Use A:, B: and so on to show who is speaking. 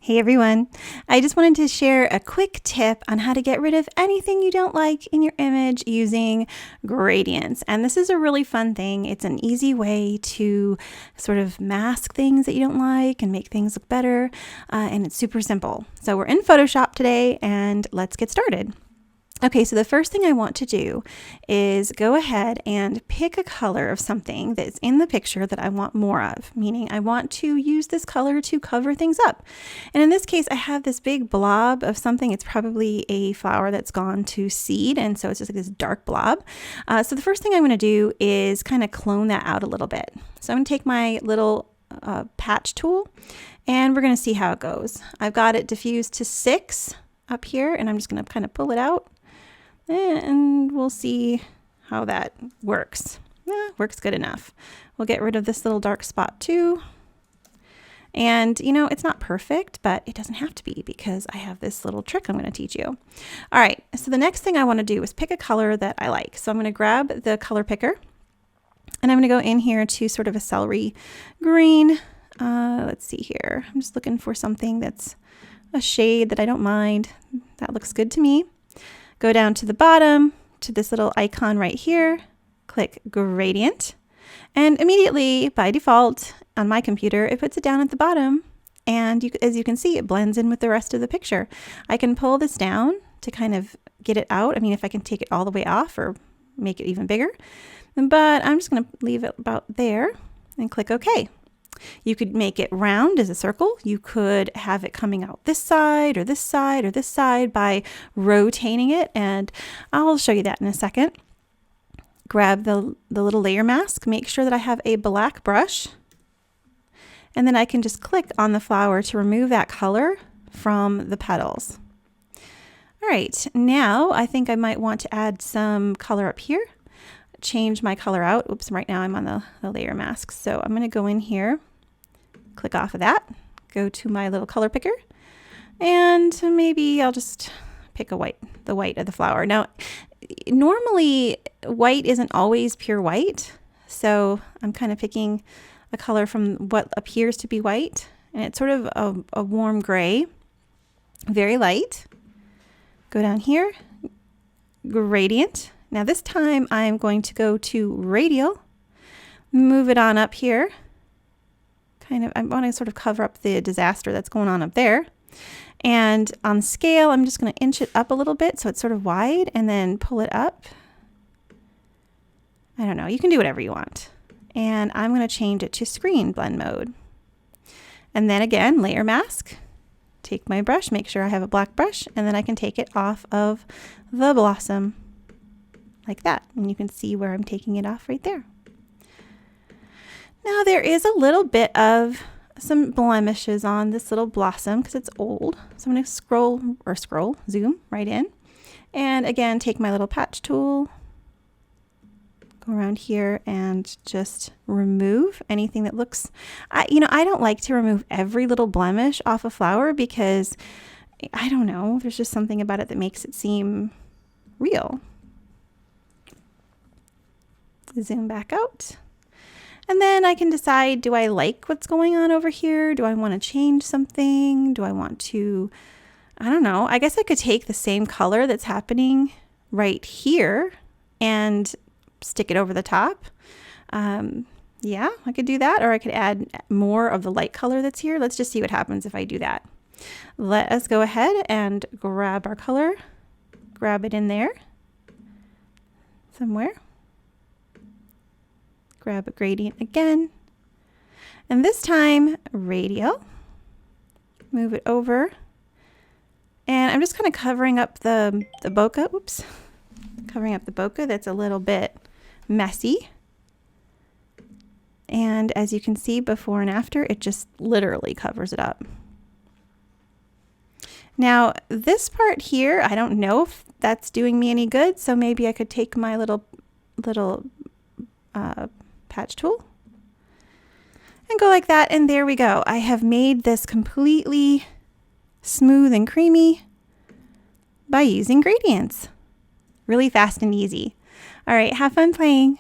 A: Hey everyone, I just wanted to share a quick tip on how to get rid of anything you don't like in your image using gradients. And this is a really fun thing. It's an easy way to sort of mask things that you don't like and make things look better. And it's super simple. So we're in Photoshop today and let's get started. Okay, so the first thing I want to do is go ahead and pick a color of something that's in the picture that I want more of, meaning I want to use this color to cover things up. And in this case, I have this big blob of something. It's probably a flower that's gone to seed, and so it's just like this dark blob. So the first thing I'm going to do is kind of clone that out a little bit. So I'm going to take my little patch tool, and we're going to see how it goes. I've got it diffused to 6 up here, and I'm just going to kind of pull it out. And we'll see how that works. Works good enough. We'll get rid of this little dark spot too. And you know, it's not perfect, but it doesn't have to be because I have this little trick I'm going to teach you. All right, so the next thing I want to do is pick a color that I like. So I'm going to grab the color picker and I'm going to go in here to sort of a celery green. Let's see here. I'm just looking for something that's a shade that I don't mind. That looks good to me. Go down to the bottom to this little icon right here, click gradient, and immediately by default on my computer, it puts it down at the bottom. And as you can see, it blends in with the rest of the picture. I can pull this down to kind of get it out. I mean, if I can take it all the way off or make it even bigger, but I'm just going to leave it about there and click OK. You could make it round as a circle. You could have it coming out this side or this side or this side by rotating it. And I'll show you that in a second. Grab the little layer mask. Make sure that I have a black brush. And then I can just click on the flower to remove that color from the petals. All right, now I think I might want to add some color up here. Change my color out. Oops, right now I'm on the layer mask. So I'm going to go in here, click off of that, go to my little color picker, and maybe I'll just pick the white of the flower. Now, normally white isn't always pure white, so I'm kind of picking a color from what appears to be white, and it's sort of a warm gray, very light. Go down here, gradient. Now this time I'm going to go to radial, move it on up here. I want to sort of cover up the disaster that's going on up there. And on scale, I'm just going to inch it up a little bit so it's sort of wide and then pull it up. I don't know, you can do whatever you want. And I'm going to change it to screen blend mode. And then again, layer mask. Take my brush, make sure I have a black brush, and then I can take it off of the blossom. Like that, and you can see where I'm taking it off right there. Now there is a little bit of some blemishes on this little blossom because it's old. So I'm going to zoom right in. And again, take my little patch tool, go around here and just remove anything that looks, I don't like to remove every little blemish off a flower because I don't know, there's just something about it that makes it seem real. Zoom back out. And then I can decide, do I like what's going on over here? Do I want to change something? Do I want to, I don't know. I guess I could take the same color that's happening right here and stick it over the top. Yeah, I could do that. Or I could add more of the light color that's here. Let's just see what happens if I do that. Let us go ahead and grab our color, grab it in there somewhere. Grab a gradient again, and this time radial, move it over, and I'm just kind of covering up the bokeh, covering up the bokeh that's a little bit messy. And as you can see before and after, it just literally covers it up. Now this part here, I don't know if that's doing me any good, so maybe I could take my little patch tool and go like that, and there we go. I have made this completely smooth and creamy by using gradients. Really fast and easy. All right, have fun playing.